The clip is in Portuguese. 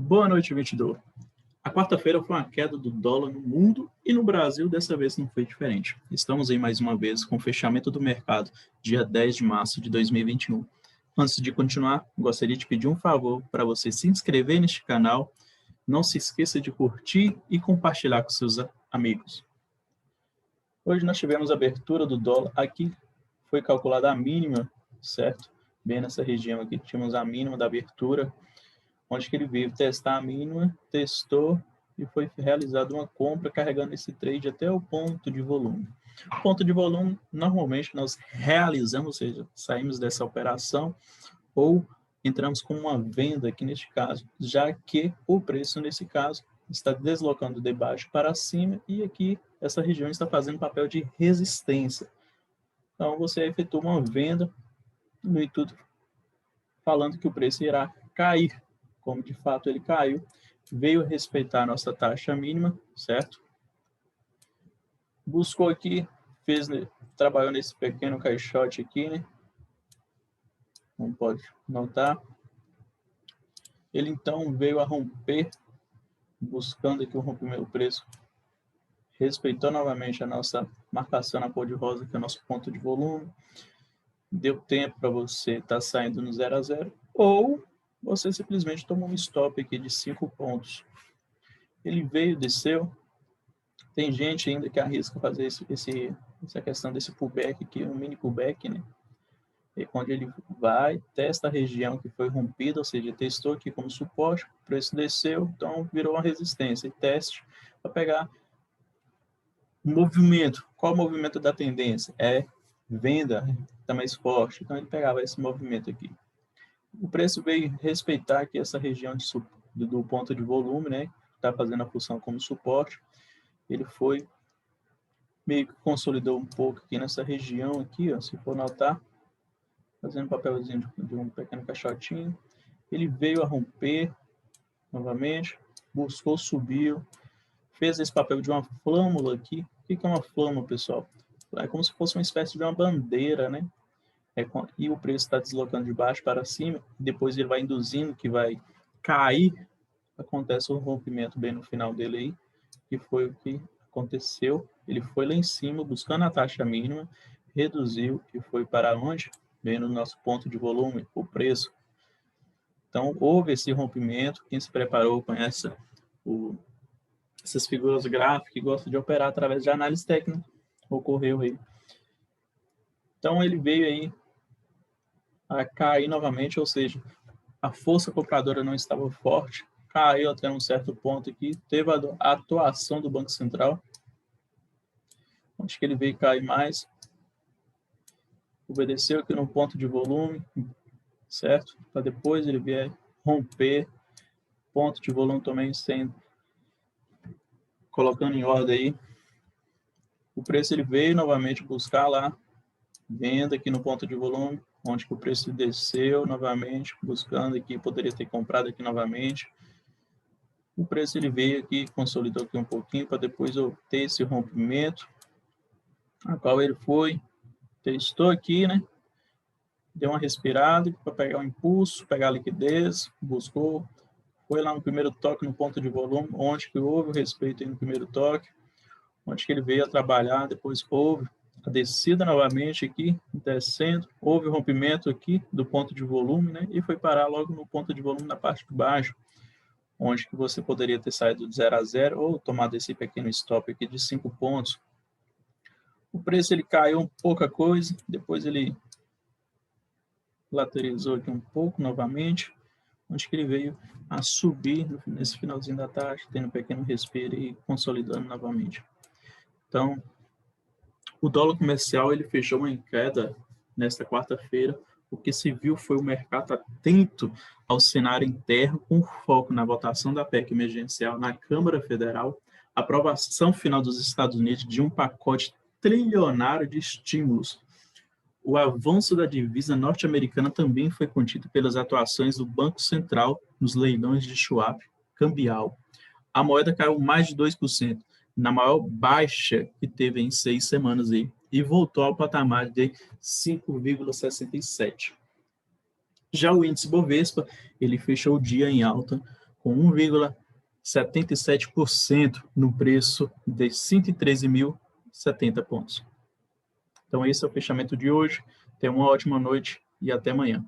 Boa noite, investidor. A quarta-feira foi uma queda do dólar no mundo e no Brasil dessa vez não foi diferente. Estamos aí mais uma vez com o fechamento do mercado, dia 10 de março de 2021. Antes de continuar, gostaria de pedir um favor para você se inscrever neste canal, não se esqueça de curtir e compartilhar com seus amigos. Hoje nós tivemos a abertura do dólar, aqui foi calculada a mínima, certo? Bem nessa região aqui, tínhamos a mínima da abertura, onde que ele veio testar a mínima, testou e foi realizada uma compra carregando esse trade até o ponto de volume. O ponto de volume, normalmente nós realizamos, ou seja, saímos dessa operação ou entramos com uma venda aqui neste caso, já que o preço nesse caso está deslocando de baixo para cima e aqui essa região está fazendo papel de resistência. Então você efetua uma venda no intuito falando que o preço irá cair, como de fato ele caiu, veio respeitar a nossa taxa mínima, certo? Buscou aqui, trabalhou nesse pequeno caixote aqui, né? Não pode notar. Ele então veio a romper, buscando aqui o rompimento do preço, respeitou novamente a nossa marcação na cor de rosa, que é o nosso ponto de volume. Deu tempo para você estar saindo no 0 a 0, ou você simplesmente tomou um stop aqui de 5 pontos. Ele veio, desceu. Tem gente ainda que arrisca fazer essa questão desse pullback aqui, um mini pullback, né? E quando ele vai, testa a região que foi rompida, ou seja, testou aqui como suporte, o preço desceu, então virou uma resistência. E teste para pegar o movimento. Qual o movimento da tendência? É venda, está mais forte. Então ele pegava esse movimento aqui. O preço veio respeitar aqui essa região do ponto de volume, né? Está fazendo a função como suporte. Ele foi meio que consolidou um pouco aqui nessa região aqui, ó, se for notar, fazendo papelzinho de um pequeno caixotinho. Ele veio a romper novamente, buscou, subiu, fez esse papel de uma flâmula aqui. O que é uma flâmula, pessoal? É como se fosse uma espécie de uma bandeira, né? E o preço está deslocando de baixo para cima, depois ele vai induzindo que vai cair, acontece um rompimento bem no final dele aí, que foi o que aconteceu. Ele foi lá em cima, buscando a taxa mínima, reduziu e foi para onde? Bem no nosso ponto de volume, o preço. Então, houve esse rompimento. Quem se preparou conhece essas figuras gráficas que gostam de operar através de análise técnica, ocorreu aí. Então, ele veio aí a cair novamente, ou seja, a força compradora não estava forte, caiu até um certo ponto aqui, teve a atuação do Banco Central, onde que ele veio cair mais, obedeceu aqui no ponto de volume, certo? Para depois ele vier romper, ponto de volume também sendo, colocando em ordem aí. O preço ele veio novamente buscar lá, venda aqui no ponto de volume, onde que o preço desceu novamente, buscando aqui, poderia ter comprado aqui novamente. O preço ele veio aqui, consolidou aqui um pouquinho, para depois ter esse rompimento, a qual ele foi, testou aqui, né? Deu uma respirada para pegar o impulso, pegar a liquidez, buscou, foi lá no primeiro toque no ponto de volume, onde que houve o respeito aí no primeiro toque, onde que ele veio a trabalhar, depois houve a descida novamente aqui, descendo, houve o rompimento aqui do ponto de volume, né? E foi parar logo no ponto de volume na parte de baixo, onde que você poderia ter saído de 0 a 0 ou tomado esse pequeno stop aqui de 5 pontos. O preço ele caiu um pouca coisa, depois ele lateralizou aqui um pouco novamente, onde que ele veio a subir nesse finalzinho da tarde, tendo um pequeno respiro e consolidando novamente. Então, o dólar comercial ele fechou em queda nesta quarta-feira. O que se viu foi o mercado atento ao cenário interno, com foco na votação da PEC emergencial na Câmara Federal, aprovação final dos Estados Unidos de um pacote trilionário de estímulos. O avanço da divisa norte-americana também foi contido pelas atuações do Banco Central nos leilões de swap cambial. A moeda caiu mais de 2%, na maior baixa que teve em 6 semanas aí, e voltou ao patamar de 5,67. Já o índice Bovespa, ele fechou o dia em alta com 1,77% no preço de 113.070 pontos. Então, esse é o fechamento de hoje. Tenha uma ótima noite e até amanhã.